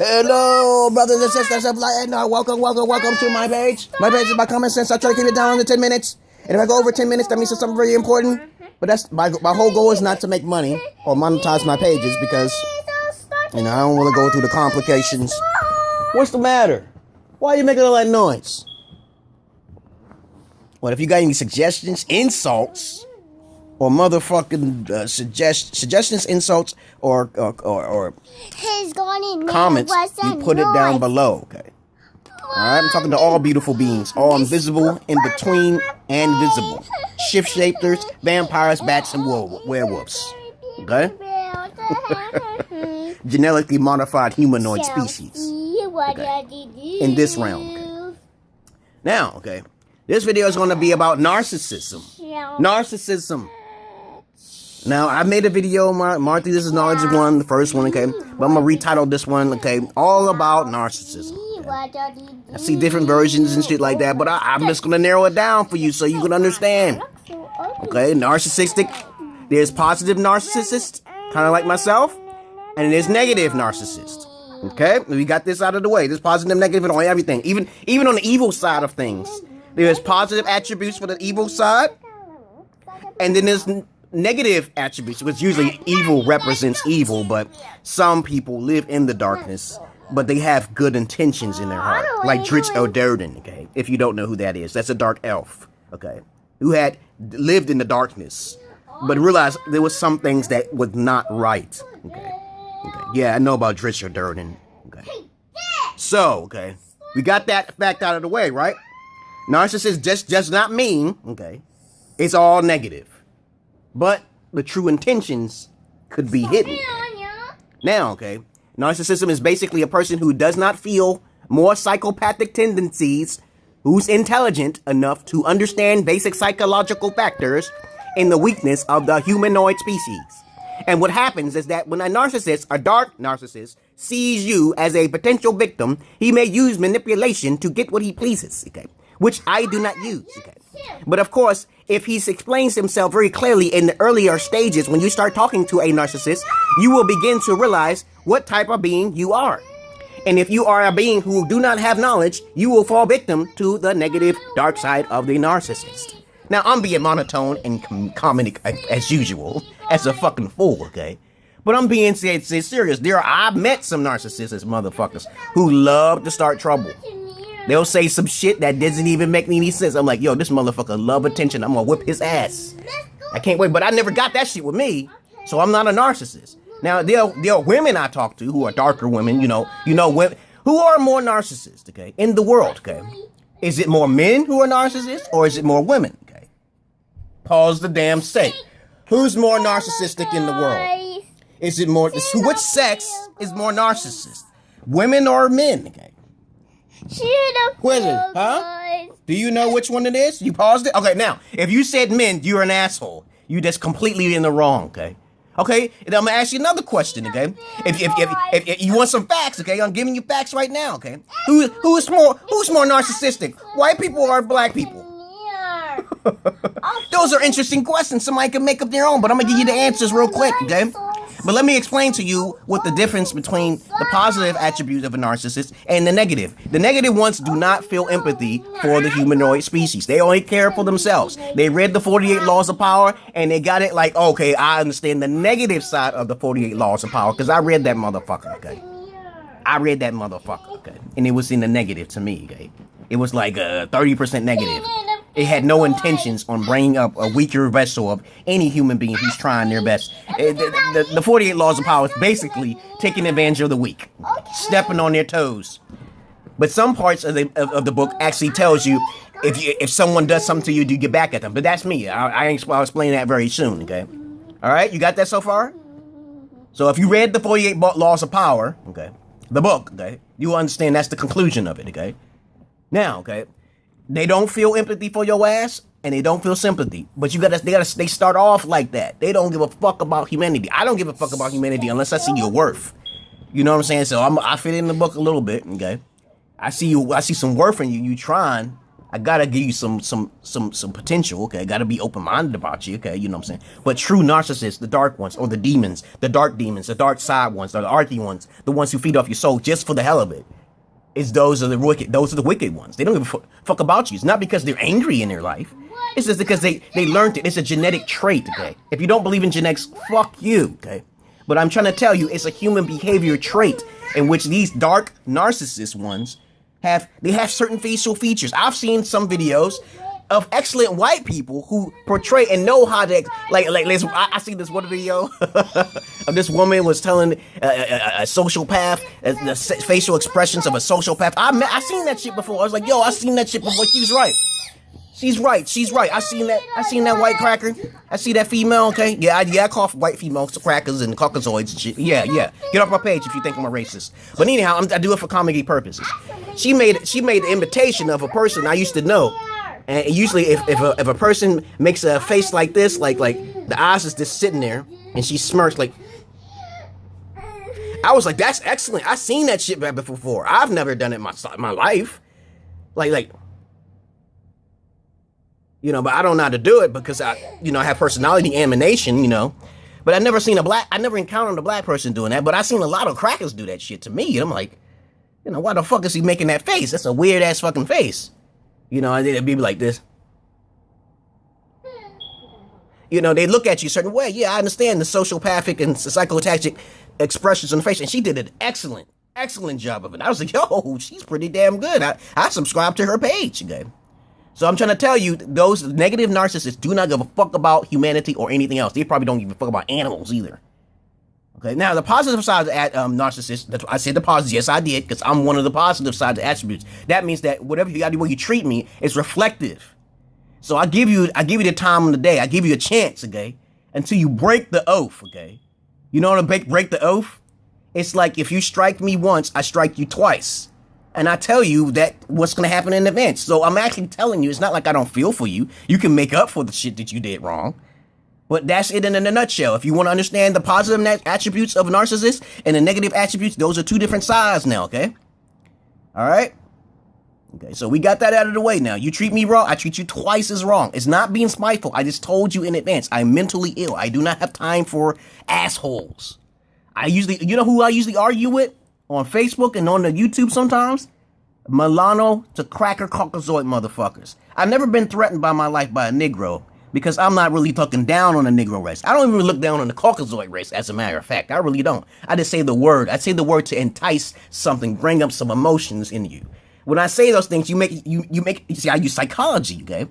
Hello, brothers and sisters of light and welcome to my page. My page is by common sense. I try to keep it down to 10 minutes. And if I go over 10 minutes, that means it's something very important. But that's my whole goal is not to make money or monetize my pages because, I don't want to go through the complications. What's the matter? Why are you making all that noise? Well, if you got any suggestions, insults, or motherfucking suggestions, insults, or comments, you put it down below, okay? Alright, I'm talking to all beautiful beings, all invisible, in between, and visible. Shift-shapers, vampires, bats, and werewolves. Okay? Genetically modified humanoid species. Okay. In this realm. Okay. Now, okay, this video is going to be about narcissism. Narcissism. Now, I made a video, Martha, this is Knowledge 1, the first one, okay? But I'm going to retitle this one, okay? All about narcissism. Okay? I see different versions and shit like that, but I'm just going to narrow it down for you so you can understand. Okay, narcissistic. There's positive narcissists, kind of like myself, and there's negative narcissists. Okay, we got this out of the way. There's positive, negative, and on everything. Even on the evil side of things, there's positive attributes for the evil side, and then there's negative attributes, which usually evil represents evil, but some people live in the darkness, but they have good intentions in their heart, like Giglioer, okay? If you don't know who that is, that's a dark elf, okay? Who had lived in the darkness, but realized there was some things that was not right, okay? Yeah, I know about Giglioer, okay? So, okay, we got that fact out of the way, right? Narcissist just does not mean, okay, it's all negative. But the true intentions could be hidden. Now, okay, narcissism is basically a person who does not feel more psychopathic tendencies, who's intelligent enough to understand basic psychological factors in the weakness of the humanoid species. And what happens is that when a narcissist, a dark narcissist, sees you as a potential victim, he may use manipulation to get what he pleases, okay? Which I do not use, okay? But of course, if he explains himself very clearly in the earlier stages, when you start talking to a narcissist, you will begin to realize what type of being you are. And if you are a being who do not have knowledge, you will fall victim to the negative dark side of the narcissist. Now, I'm being monotone and comedic as usual, as a fucking fool, okay? But I'm being serious. I've met some narcissists, motherfuckers, who love to start trouble. They'll say some shit that doesn't even make any sense. I'm like, yo, this motherfucker love attention. I'm gonna whip his ass. I can't wait, but I never got that shit with me, so I'm not a narcissist. Now, there are women I talk to who are darker women, women who are more narcissists, okay, in the world, okay? Is it more men who are narcissists, or is it more women, okay? Pause the damn sake. Who's more narcissistic in the world? Is it more, which sex is more narcissist? Women or men, okay? Who is it? Huh? Do you know which one it is? You paused it? Okay, now, if you said men, you're an asshole. You just completely in the wrong, okay? Okay, and I'm gonna ask you another question, okay? If you want some facts, okay? I'm giving you facts right now, okay? Who's more narcissistic? White people or black people? Those are interesting questions. Somebody can make up their own, but I'm gonna give you the answers real quick, okay? But let me explain to you what the difference between the positive attribute of a narcissist and the negative. The negative ones do not feel empathy for the humanoid species. They only care for themselves. They read the 48 Laws of Power and they got it like, okay, I understand the negative side of the 48 Laws of Power because I read that motherfucker, okay? I read that motherfucker, okay? And it was in the negative to me, okay? It was like 30% negative. It had no intentions on bringing up a weaker vessel of any human being who's trying their best. The 48 Laws of Power is basically taking advantage of the weak, stepping on their toes. But some parts of the book actually tells you if someone does something to you, do you get back at them. But that's me. I'll explain that very soon, okay? All right, you got that so far? So if you read the 48 Laws of Power, okay, the book, okay, you will understand that's the conclusion of it, okay? Now, okay, they don't feel empathy for your ass, and they don't feel sympathy. But they start off like that. They don't give a fuck about humanity. I don't give a fuck about humanity unless I see your worth. You know what I'm saying? So I fit in the book a little bit, okay? I see some worth in you. You trying, I gotta give you some potential, okay? I gotta be open-minded about you, okay? You know what I'm saying? But true narcissists, the dark ones, or the demons, the dark side ones, or the archy ones, the ones who feed off your soul just for the hell of it, those are the wicked ones. They don't give a fuck about you. It's not because they're angry in their life. It's just because they learned it. It's a genetic trait, okay? If you don't believe in genetics, fuck you, okay? But I'm trying to tell you, it's a human behavior trait in which these dark narcissist ones have certain facial features. I've seen some videos of excellent white people who portray and know how to I see this one video of this woman was telling a sociopath the facial expressions of a sociopath. I seen that shit before. I was like, yo, I seen that shit before. She's right. She's right. I seen that white cracker. I see that female, okay? Yeah, I call white females crackers and caucasoids and shit. Yeah. Get off my page if you think I'm a racist. But anyhow, I do it for comedy purposes. She made the imitation of a person I used to know. And usually if a person makes a face like this, like the eyes is just sitting there and she smirks like, I was like, that's excellent. I seen that shit back before. I've never done it in my life. Like, you know, but I don't know how to do it because I have personality emanation, you know. But I never encountered a black person doing that. But I seen a lot of crackers do that shit to me. And I'm like, you know, why the fuck is he making that face? That's a weird ass fucking face. You know, it'd be like this. You know, they look at you a certain way. Yeah, I understand the sociopathic and psychotactic expressions on the face. And she did an excellent job of it. I was like, yo, she's pretty damn good. I subscribed to her page, okay? So I'm trying to tell you, those negative narcissists do not give a fuck about humanity or anything else. They probably don't give a fuck about animals either. Okay, now the positive side of narcissists, I said the positive, yes I did, because I'm one of the positive sides of attributes. That means that whatever you gotta do, you treat me is reflective. So I give you the time of the day, I give you a chance, okay, until you break the oath, okay. You know what break the oath? It's like if you strike me once, I strike you twice. And I tell you that what's going to happen in advance. So I'm actually telling you, it's not like I don't feel for you. You can make up for the shit that you did wrong. But that's it in a nutshell. If you want to understand the positive attributes of a narcissist and the negative attributes, those are two different sides now, okay? All right? Okay, so we got that out of the way now. You treat me wrong, I treat you twice as wrong. It's not being spiteful. I just told you in advance. I'm mentally ill. I do not have time for assholes. You know who I usually argue with? On Facebook and on the YouTube sometimes? Milano to cracker Caucasoid motherfuckers. I've never been threatened by my life by a Negro because I'm not really talking down on the Negro race. I don't even look down on the Caucasoid race, as a matter of fact. I really don't. I just say the word. I say the word to entice something, bring up some emotions in you. When I say those things, you see, I use psychology, okay?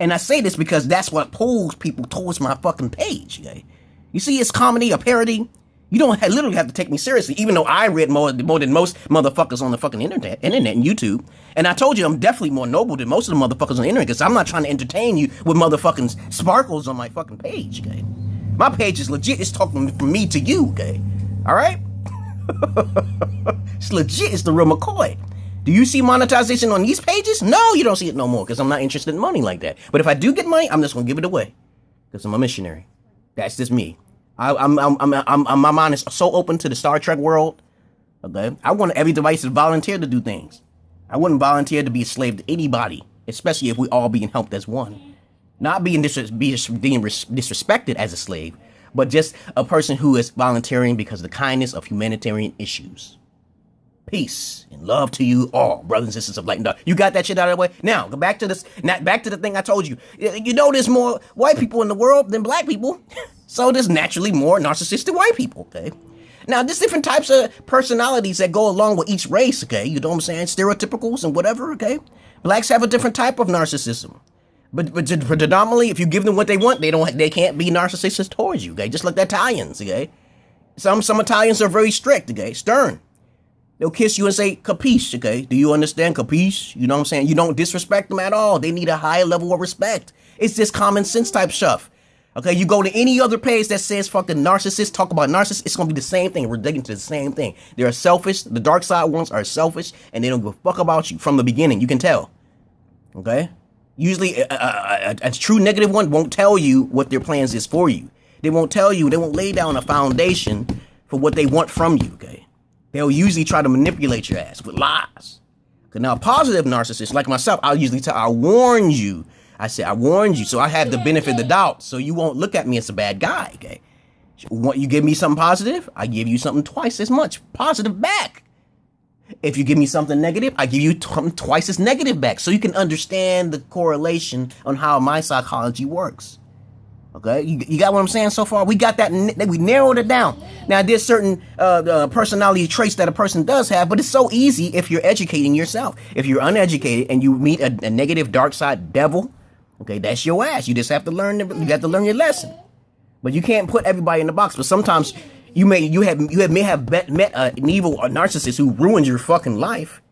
And I say this because that's what pulls people towards my fucking page, okay? You see, it's comedy, a parody. You don't literally have to take me seriously, even though I read more than most motherfuckers on the fucking internet and YouTube. And I told you I'm definitely more noble than most of the motherfuckers on the internet because I'm not trying to entertain you with motherfucking sparkles on my fucking page, okay? My page is legit. It's talking from me to you, okay? All right? It's legit. It's the real McCoy. Do you see monetization on these pages? No, you don't see it no more because I'm not interested in money like that. But if I do get money, I'm just going to give it away because I'm a missionary. That's just me. My mind is so open to the Star Trek world. Okay, I want every device to volunteer to do things. I wouldn't volunteer to be a slave to anybody, especially if we all being helped as one. Not being disrespected as a slave, but just a person who is volunteering because of the kindness of humanitarian issues. Peace and love to you all, brothers and sisters of light and dark. You got that shit out of the way? Now, go back to this. Back to the thing I told you. You know there's more white people in the world than black people. So there's naturally more narcissistic white people, okay? Now, there's different types of personalities that go along with each race, okay? You know what I'm saying? Stereotypicals and whatever, okay? Blacks have a different type of narcissism. But predominantly, if you give them what they want, they can't be narcissistic towards you, okay? Just like the Italians, okay? Some Italians are very strict, okay? Stern. They'll kiss you and say, capiche, okay? Do you understand, capiche? You know what I'm saying? You don't disrespect them at all. They need a higher level of respect. It's just common sense type stuff. Okay, you go to any other page that says fucking narcissist, talk about narcissists, it's going to be the same thing. We're digging to the same thing. They're selfish. The dark side ones are selfish, and they don't give a fuck about you from the beginning. You can tell. Okay? Usually, a true negative one won't tell you what their plans is for you. They won't tell you. They won't lay down a foundation for what they want from you, okay? They'll usually try to manipulate your ass with lies. Now, a positive narcissist, like myself, I'll usually I warn you. I say, I warned you, so I have the benefit of the doubt, so you won't look at me as a bad guy, okay? You give me something positive, I give you something twice as much positive back. If you give me something negative, I give you twice as negative back, so you can understand the correlation on how my psychology works. Okay, you got what I'm saying so far? We got that, we narrowed it down. Now, there's certain personality traits that a person does have, but it's so easy if you're educating yourself. If you're uneducated and you meet a negative dark side devil, okay, that's your ass. You just have to learn. You got to learn your lesson. But you can't put everybody in the box. But sometimes you may have met an evil narcissist who ruined your fucking life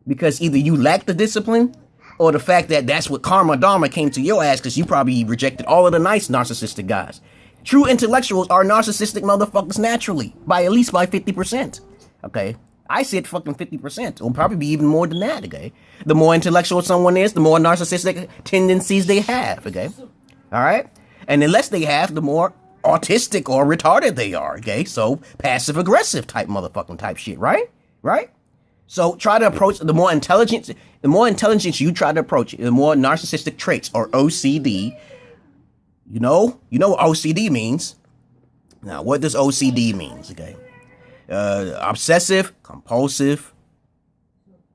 because either you lack the discipline, or the fact that that's what karma dharma came to your ass because you probably rejected all of the nice narcissistic guys. True intellectuals are narcissistic motherfuckers naturally, at least by 50%. Okay? I said fucking 50%. It'll probably be even more than that, okay? The more intellectual someone is, the more narcissistic tendencies they have, okay? Alright? And the less they have, the more autistic or retarded they are, okay? So, passive-aggressive type motherfucking type shit, right? Right? So try to approach the more intelligence you try to approach it, the more narcissistic traits or OCD. You know what OCD means. Now, what does OCD means? Okay, obsessive compulsive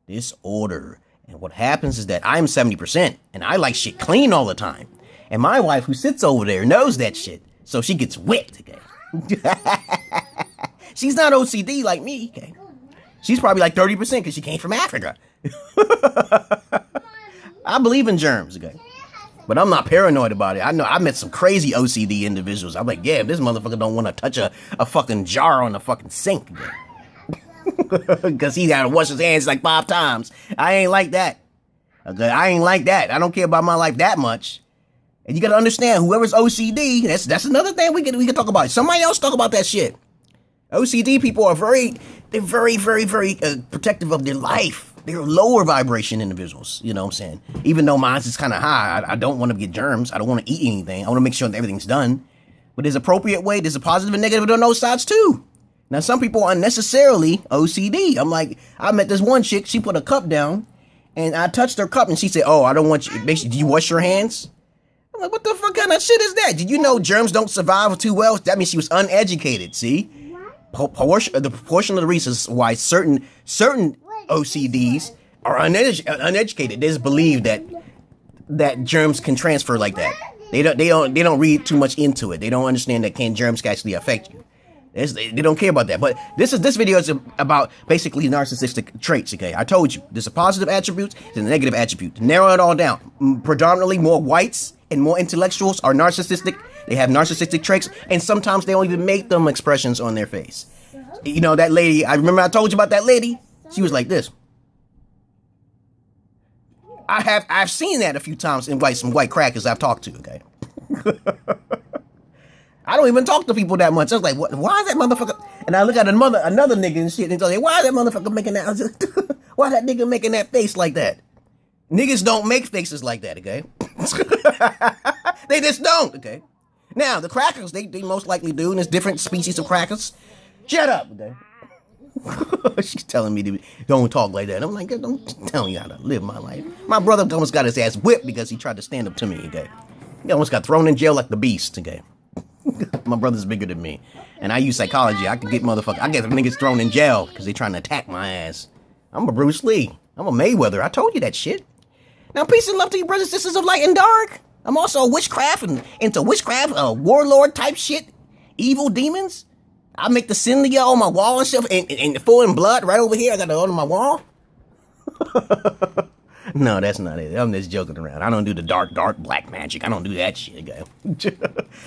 disorder. And what happens is that I'm 70% and I like shit clean all the time. And my wife, who sits over there, knows that shit, so she gets whipped. Okay, she's not OCD like me. Okay. She's probably like 30% because she came from Africa. I believe in germs, okay? But I'm not paranoid about it. I know I met some crazy OCD individuals. I'm like, yeah, this motherfucker don't want to touch a fucking jar on the fucking sink. Because he got to wash his hands like 5 times. I ain't like that. Okay, I ain't like that. I don't care about my life that much. And you got to understand, whoever's OCD, that's another thing we can talk about. Somebody else talk about that shit. OCD people are very protective of their life. They're lower vibration individuals, you know what I'm saying? Even though mine's is kind of high, I don't want to get germs. I don't want to eat anything. I want to make sure that everything's done. But there's appropriate way. There's a positive and negative on those sides too. Now, some people are unnecessarily OCD. I'm like, I met this one chick. She put a cup down, and I touched her cup, and she said, "Oh, I don't want you. Basically, do you wash your hands?" I'm like, what the fuck kind of shit is that? Did you know germs don't survive too well? That means she was uneducated. See? The proportion of the reasons why certain OCDs are uneducated. They just believe that germs can transfer like that. They don't read too much into it. They don't understand that germs can actually affect you. They don't care about that. But this video is about basically narcissistic traits. Okay, I told you there's a positive attribute and a negative attribute. To narrow it all down, predominantly more whites and more intellectuals are narcissistic. They have narcissistic traits, and sometimes they don't even make them expressions on their face. You know, that lady, I remember I told you about that lady. She was like this. I've seen that a few times in some white crackers I've talked to, okay? I don't even talk to people that much. I was like, why is that motherfucker? And I look at another nigga and shit and tell you, why is that motherfucker making that? Why is that nigga making that face like that? Niggas don't make faces like that, okay? They just don't, okay? Now, the crackers, they most likely do, and there's different species of crackers. Shut up, okay? She's telling me to don't talk like that. I'm like, don't tell me how to live my life. My brother almost got his ass whipped because he tried to stand up to me, okay? He almost got thrown in jail like the Beast, okay? My brother's bigger than me. And I use psychology. I get niggas thrown in jail because they trying to attack my ass. I'm a Bruce Lee. I'm a Mayweather. I told you that shit. Now, peace and love to you brothers and sisters of light and dark. I'm also a witchcraft and into witchcraft, warlord type shit. Evil demons. I make the Cynthia on my wall and stuff, and full in blood right over here. I got it on my wall. No, that's not it. I'm just joking around. I don't do the dark black magic. I don't do that shit, okay?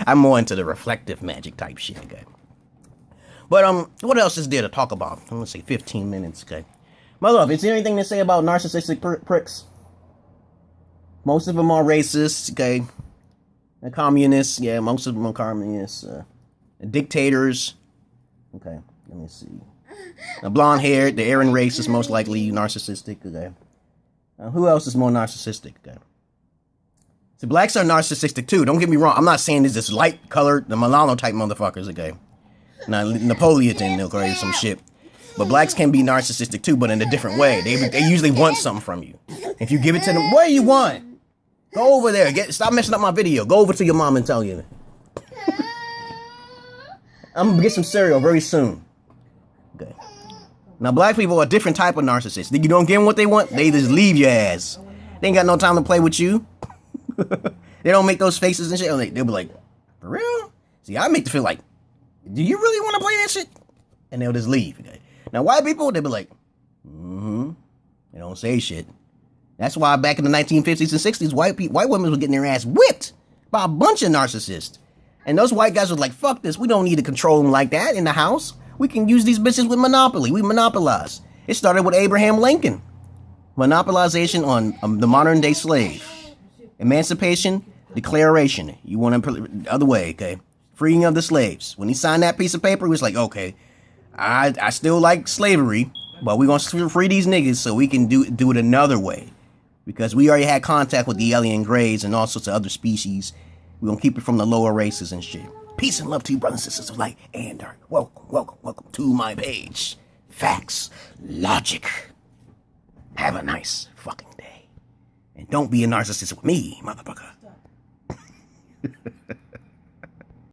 I'm more into the reflective magic type shit, okay? But what else is there to talk about? I'm gonna say 15 minutes, okay? My love, is there anything to say about narcissistic pricks? Most of them are racist, okay? The communists, yeah, most of them are communists. Dictators, okay, let me see. The blonde hair, the Aryan race is most likely narcissistic, okay? Who else is more narcissistic, okay? See, blacks are narcissistic too, don't get me wrong. I'm not saying this is light colored, the Milano type motherfuckers, okay? Now, Napoleon, okay, some shit. But blacks can be narcissistic too, but in a different way. They usually want something from you. If you give it to them, what do you want? Go over there. Stop messing up my video. Go over to your mom and tell you. I'm gonna get some cereal very soon. Okay. Now, black people are a different type of narcissist. You don't give them what they want, they just leave your ass. They ain't got no time to play with you. They don't make those faces and shit. They'll be like, for real? See, I make them feel like, do you really want to play that shit? And they'll just leave. Okay? Now, white people, they'll be like, They don't say shit. That's why back in the 1950s and 60s, white women were getting their ass whipped by a bunch of narcissists. And those white guys were like, fuck this. We don't need to control them like that in the house. We can use these bitches with monopoly. We monopolize. It started with Abraham Lincoln. Monopolization on the modern day slave. Emancipation Declaration. You want to put the other way, okay? Freeing of the slaves. When he signed that piece of paper, he was like, okay, I still like slavery, but we're going to free these niggas so we can do it another way. Because we already had contact with the alien greys and all sorts of other species. We're going to keep it from the lower races and shit. Peace and love to you, brothers and sisters of light and dark. Welcome to my page. Facts, logic. Have a nice fucking day. And don't be a narcissist with me, motherfucker.